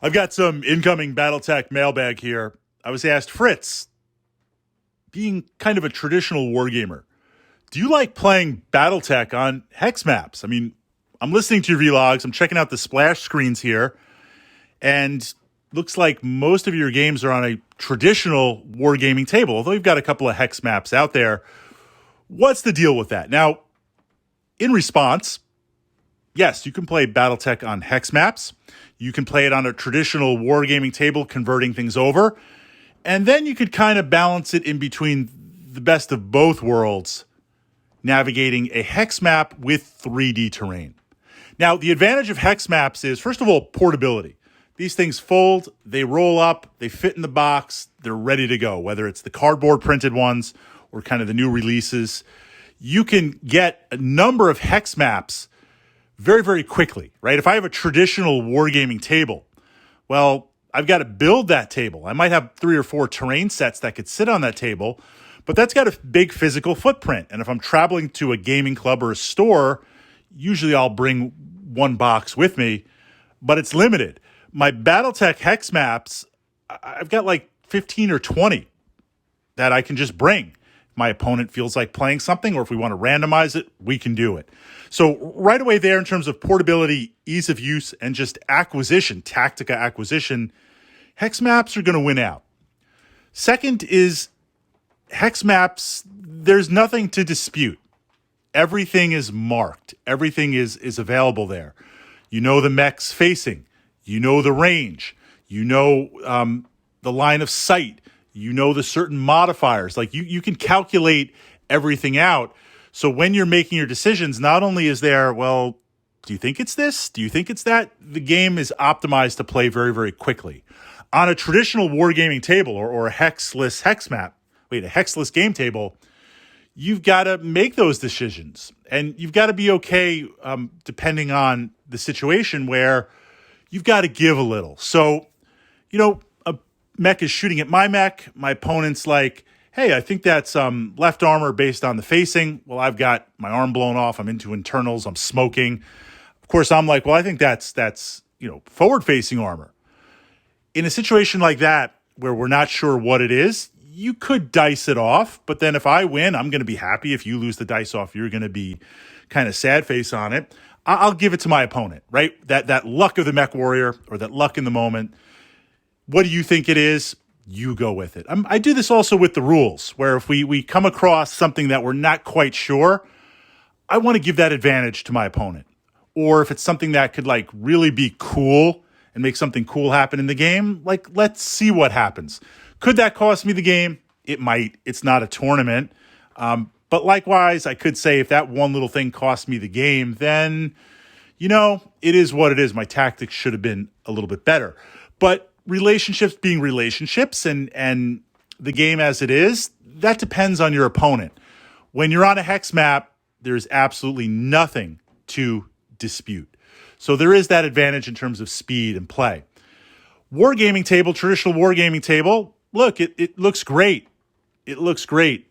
I've got some incoming Battletech mailbag here. I was asked, Fritz, being kind of a traditional wargamer, do you like playing Battletech on Hex Maps? I mean, I'm listening to your vlogs. I'm checking out the splash screens here, and looks like most of your games are on a traditional wargaming table, although you've got a couple of Hex Maps out there. What's the deal with that? Now, in response, yes, you can play Battletech on Hex Maps. You can play it on a traditional wargaming table, converting things over. And then you could kind of balance it in between the best of both worlds, navigating a Hex Map with 3D terrain. Now, the advantage of Hex Maps is, first of all, portability. These things fold, they roll up, they fit in the box, they're ready to go, whether it's the cardboard printed ones or kind of the new releases. You can get a number of Hex Maps very, very quickly, right? If I have a traditional wargaming table, well, I've got to build that table. I might have 3 or 4 terrain sets that could sit on that table, but that's got a big physical footprint. And if I'm traveling to a gaming club or a store, usually I'll bring one box with me, but it's limited. My Battletech Hex Maps, I've got like 15 or 20 that I can just bring. My opponent feels like playing something, or if we want to randomize it, we can do it. So right away there, in terms of portability, ease of use, and just acquisition, tactica acquisition, Hex Maps are going to win out. Second is Hex Maps, there's nothing to dispute. Everything is marked. Everything is available there. You know the mech's facing. You know the range. You know the line of sight. You know the certain modifiers. Like you can calculate everything out. So when you're making your decisions, not only is there, well, do you think it's this? Do you think it's that? The game is optimized to play very, very quickly. On a traditional wargaming table or a hexless game table, you've got to make those decisions. And you've got to be okay, depending on the situation, where you've got to give a little. So, a mech is shooting at my mech. My opponent's like, hey, I think that's left armor based on the facing. Well, I've got my arm blown off. I'm into internals. I'm smoking. Of course, I'm like, well, I think that's forward-facing armor. In a situation like that, where we're not sure what it is, you could dice it off. But then if I win, I'm going to be happy. If you lose the dice off, you're going to be kind of sad face on it. I'll give it to my opponent, right? That luck of the mech warrior, or that luck in the moment. What do you think it is? You go with it. I do this also with the rules, where if we come across something that we're not quite sure, I want to give that advantage to my opponent. Or if it's something that could like really be cool and make something cool happen in the game, like let's see what happens. Could that cost me the game? It might. It's not a tournament. But likewise, I could say if that one little thing cost me the game, then, it is what it is. My tactics should have been a little bit better. But relationships being relationships, and the game as it is, that depends on your opponent. When you're on a Hex Map, there's absolutely nothing to dispute. So there is that advantage in terms of speed and play. Wargaming table, traditional wargaming table, look, it looks great. It looks great.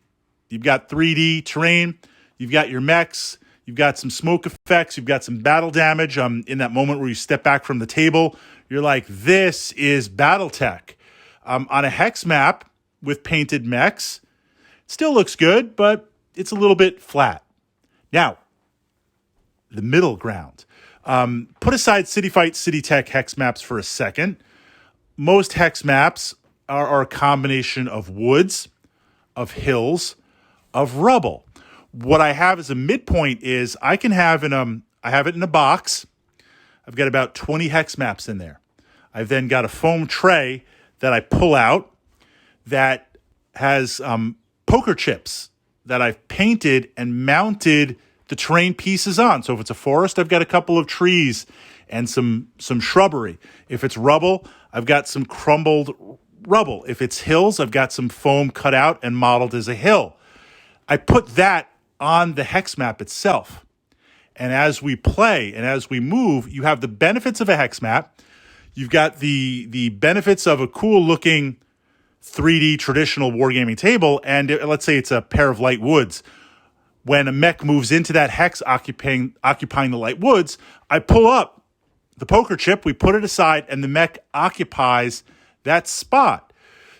You've got 3D terrain. You've got your mechs. You've got some smoke effects. You've got some battle damage. In that moment where you step back from the table, you're like, this is Battletech. On a Hex Map with painted mechs, it still looks good, but it's a little bit flat. Now, the middle ground. Put aside City Fight, City Tech Hex Maps for a second. Most Hex Maps are a combination of woods, of hills, of rubble. What I have as a midpoint is I can have I have it in a box. I've got about 20 Hex Maps in there. I've then got a foam tray that I pull out that has poker chips that I've painted and mounted the terrain pieces on. So if it's a forest, I've got a couple of trees and some shrubbery. If it's rubble, I've got some crumbled rubble. If it's hills, I've got some foam cut out and modeled as a hill. I put that on the Hex Map itself. And as we play and as we move, you have the benefits of a Hex Map. You've got the benefits of a cool-looking 3D traditional wargaming table, and let's say it's a pair of light woods. When a mech moves into that hex occupying the light woods, I pull up the poker chip, we put it aside, and the mech occupies that spot.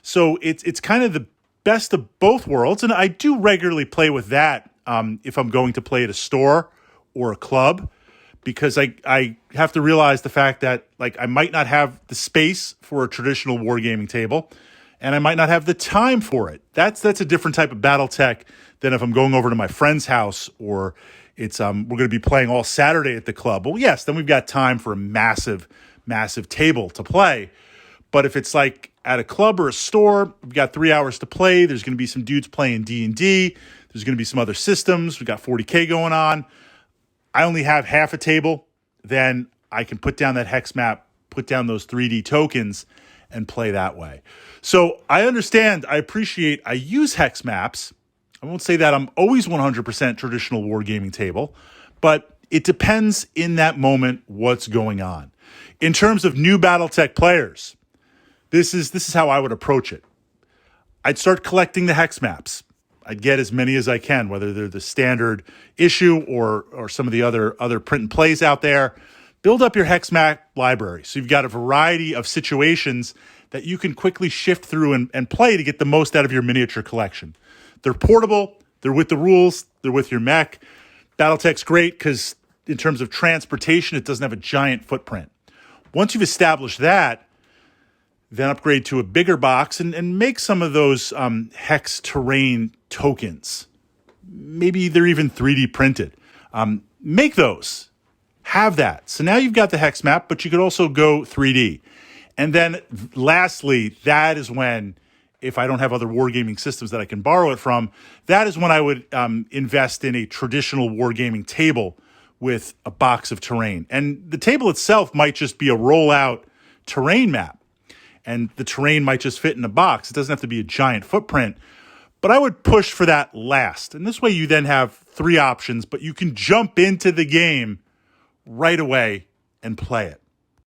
So it's kind of the best of both worlds, and I do regularly play with that if I'm going to play at a store or a club, because I have to realize the fact that like I might not have the space for a traditional wargaming table, and I might not have the time for it. That's a different type of Battletech than if I'm going over to my friend's house or it's we're going to be playing all Saturday at the club. Well, yes, then we've got time for a massive table to play. But if it's like at a club or a store, we've got 3 hours to play. There's going to be some dudes playing D&D. There's going to be some other systems. We've got 40K going on. I only have half a table. Then I can put down that hex map, put down those 3D tokens, and play that way. So I understand, I appreciate, I use hex maps. I won't say that I'm always 100% traditional wargaming table, but it depends in that moment what's going on. In terms of new Battletech players, this is how I would approach it. I'd start collecting the hex maps. I'd get as many as I can, whether they're the standard issue or some of the other print and plays out there. Build up your hex map library so you've got a variety of situations that you can quickly shift through and play to get the most out of your miniature collection. They're portable, they're with the rules, they're with your mech. Battletech's great because in terms of transportation, it doesn't have a giant footprint. Once you've established that, then upgrade to a bigger box and make some of those hex terrain tokens. Maybe they're even 3D printed. Make those. Have that. So now you've got the hex map, but you could also go 3D. And then lastly, that is when, if I don't have other wargaming systems that I can borrow it from, that is when I would invest in a traditional wargaming table with a box of terrain. And the table itself might just be a rollout terrain map. And the terrain might just fit in a box. It doesn't have to be a giant footprint. But I would push for that last. And this way you then have 3 options, but you can jump into the game right away and play it.